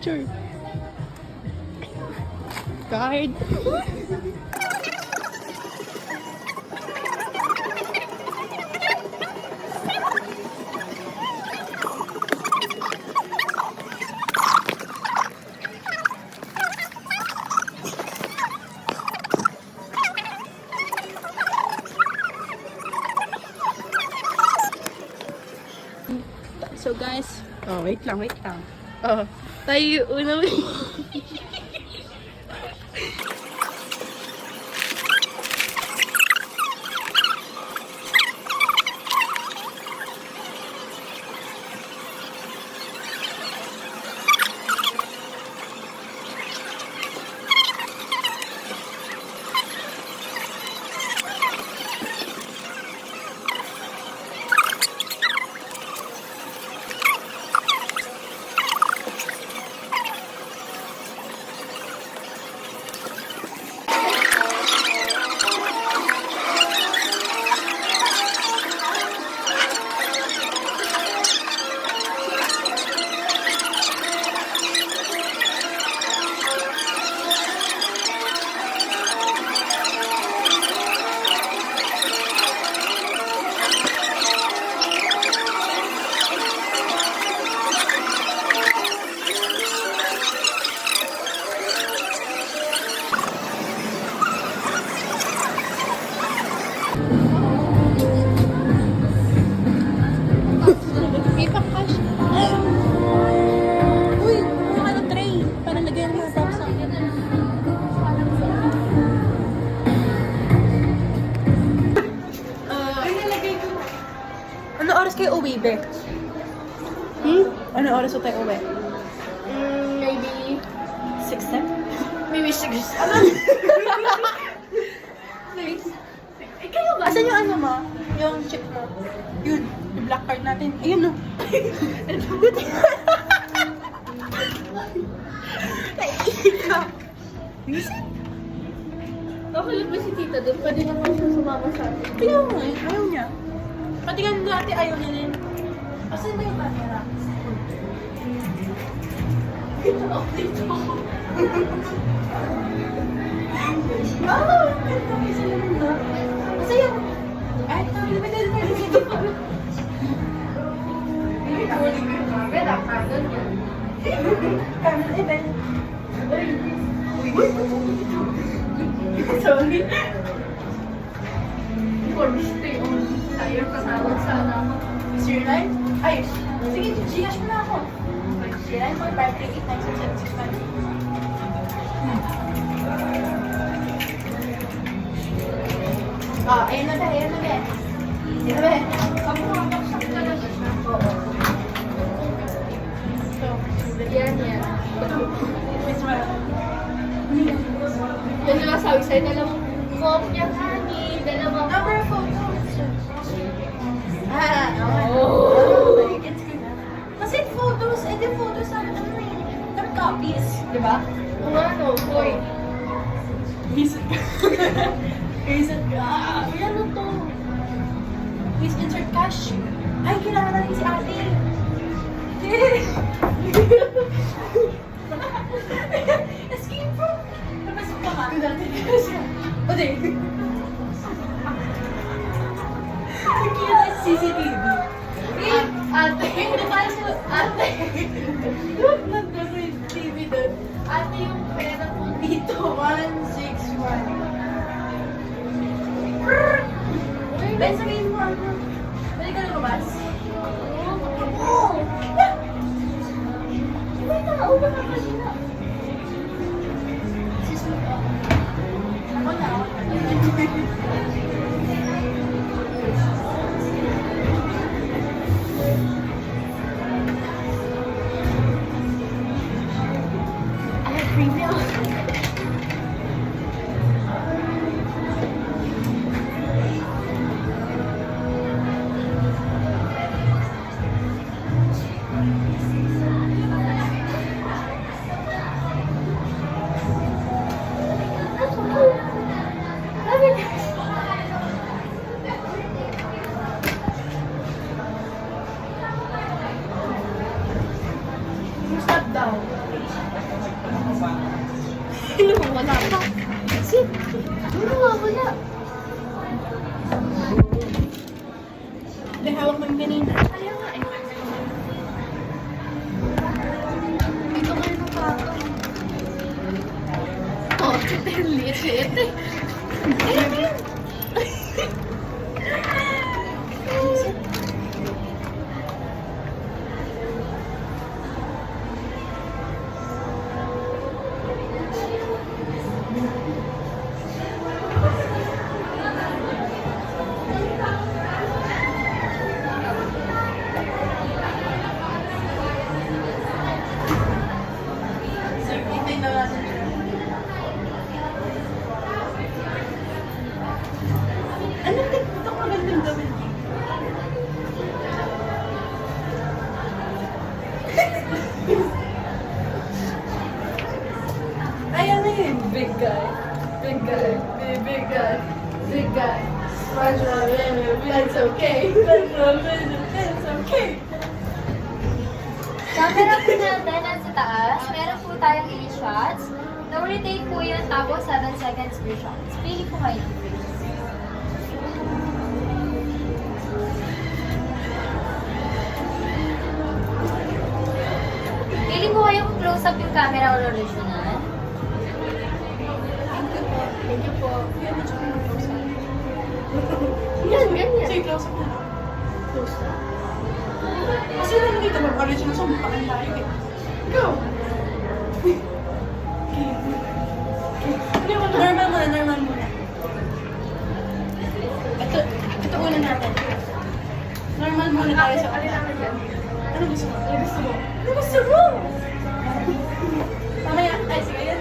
picture. Card. So guys, wait lang. Tayo una. Ipang-cash. Uy, ano ka ng tray? Para lagyan mo sa tapos ang ano oras kayo uwi, Be? Ano oras tayo uwi? Maybe 6:10? maybe 6. Ano? Please. Kayo ba? Asan yung ano mo? Yung chip mo? Yun, yung black card natin. Ayun no. Naiiyak. Okay lang ba si tita doon? Pwede naman siya sumama sa atin. Kaya mo eh, ayaw niya. Pati nga dati ayaw niya din. Asan ba yung camera? Ah! Isa lang na. Masaya. Ay, limited pa rin dito. Camera event. Sorry. Stay on. Tayo kasawag sana ako. 09? Ay, sige, Gcash mo na ako. 09.5389675. Ayun na ba, ayun na ba. Ayun na ba. Ako nga, baksak ka na siya. Oo. So, Yan. Miss Mara. Yan yung sabi sa'yo, dalawang kopya kani, dalawang Number of photos. It's good. Kasi photos, yung photos sa ano eh. They're copies, di ba? kung ano, boy. Visit ka. Visit ka. Ay, ano to? Please insert cash. Ay, kailangan natin si ate. Escape room. Napasok ka ka. O, di. Nakikita tayo sa CCTV. Ate. Hindi tayo sa... Ate. Nandun yung TV doon. Ate, yung pera mo dito. 161. Ben, sabihin mo ano. Pwede ka lumabas? Oo! May tao ba na kanina? Ako na. I have free meal. Stop daw. Wala pa. Sit. Wala. Hindi, hawak mo yung kanina. Kaya nga eh. Dito kayo ng pato. Oh, liit-liit eh. Ayun yun. Sir, hintay na natin. Ano TikTok magandang gawin? Ay, ano yun? Big guy. Big guy. Big guy. Big guy. That's okay. That's okay. Camera po natin nasa taas. Meron po tayong 8 shots. No retake po yun, tapos 7 seconds per shots. Pili po kayo. Pili po kayong close-up yung camera or original. Thank you po. Yan, at saka yung close up. Yan, ganyan. Sige, close up na. Close up. Kasi lang dito mag-original song, pakan tayo eh. Go! Normal muna, normal muna. Ito una natin. Normal muna tayo sa Alin naman yan? Ano gusto mo? Ano gusto mo? Ano gusto mo? Mamaya, ay sige, yan.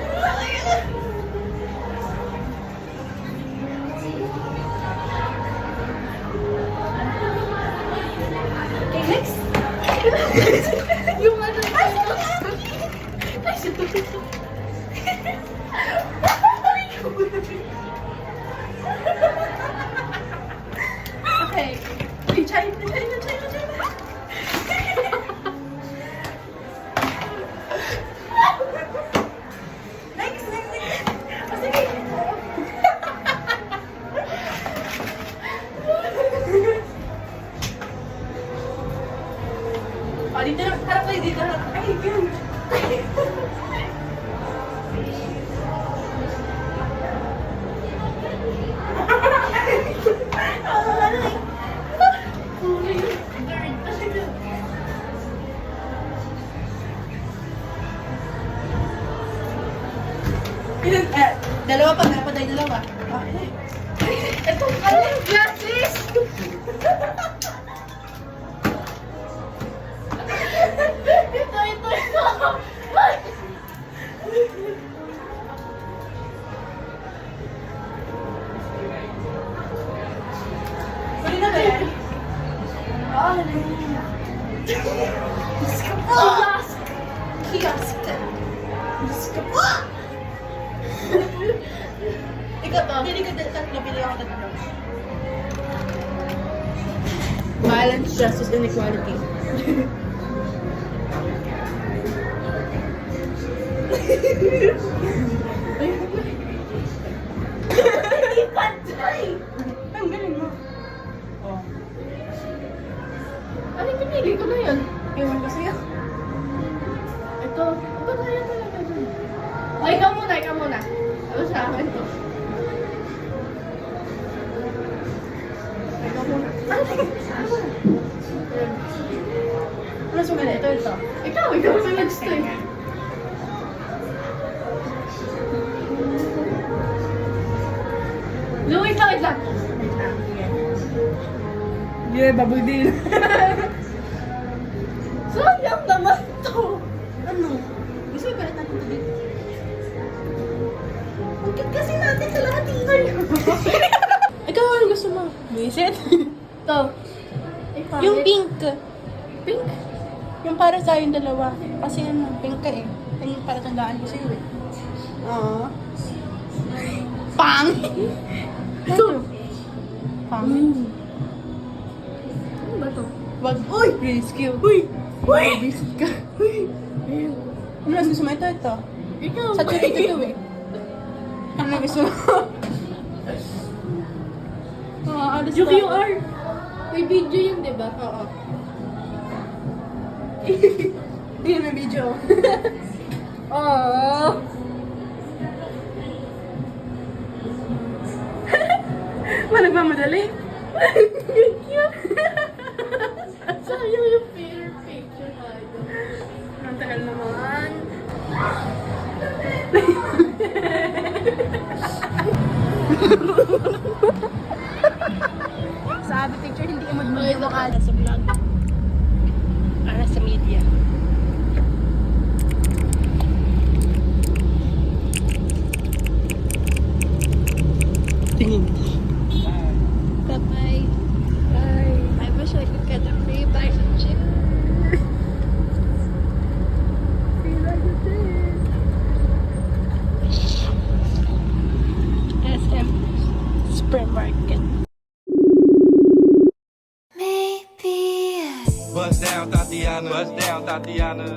Okay, next. Yung ano Ay, okay. Uy, China. Next. O, sige. O, dito na. Harap kayo dito. Ay, ganun. Dalawa pa, dapat ay dalawa. Okay. Ito, ano yung glasses? Ito. Ay! Huli na ba yan? Ah, Kiosk! Kiosk! Diyos ko po! Ikaw, pili ko tatlo, pili ako tatlo. Balance, justice, and equality. Hindi pantay! Ang galing mo. Oh. ano yung pinili ko na yan? Ewan ko sa'yo. Ito. Ito kaya talaga dun. O, ikaw muna. Ano sa akin to? Ikaw muna. Ano sumunod? Ito. Ikaw na gusto eh. Wait lang. Yeah, bubble deal. Sayang naman to. Ano? Gusto mo balik natin ito dito? Ang cute kasi natin sa lahat dito. Ikaw, ano gusto mo? Visit? To. Yung pink. Pink? Yung para sa yung dalawa. Kasi ano, pink ka eh. Yung para tandaan ko sa'yo eh. Aww. Pang! Ito. Pang. Ano ba to? Wag. Uy! Rescue. Uy! Uy! Visit ka. Uy! Ano mas gusto mo? Ito. Ikaw. Sa churito ito eh. Ano gusto mo? Alas Yung pa. QR. May video yun, di ba? Oo. Hindi may video. Oh. Nagmamadali. Cute. Sayang yung picture tayo. Ang tagal naman. Sabi picture, hindi ka mag-media mo ka sa vlog. Para sa media. Tingin. Bye-bye. Bye. I wish I could get a free bite of chicken. SM Supermarket. Bust down, Tatiana. Bust down, Tatiana.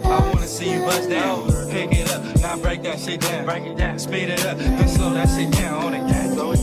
I wanna see you bust down. Pick it up, now break that shit down. Break it down. Speed it up, then slow that shit down on the gas. Slow it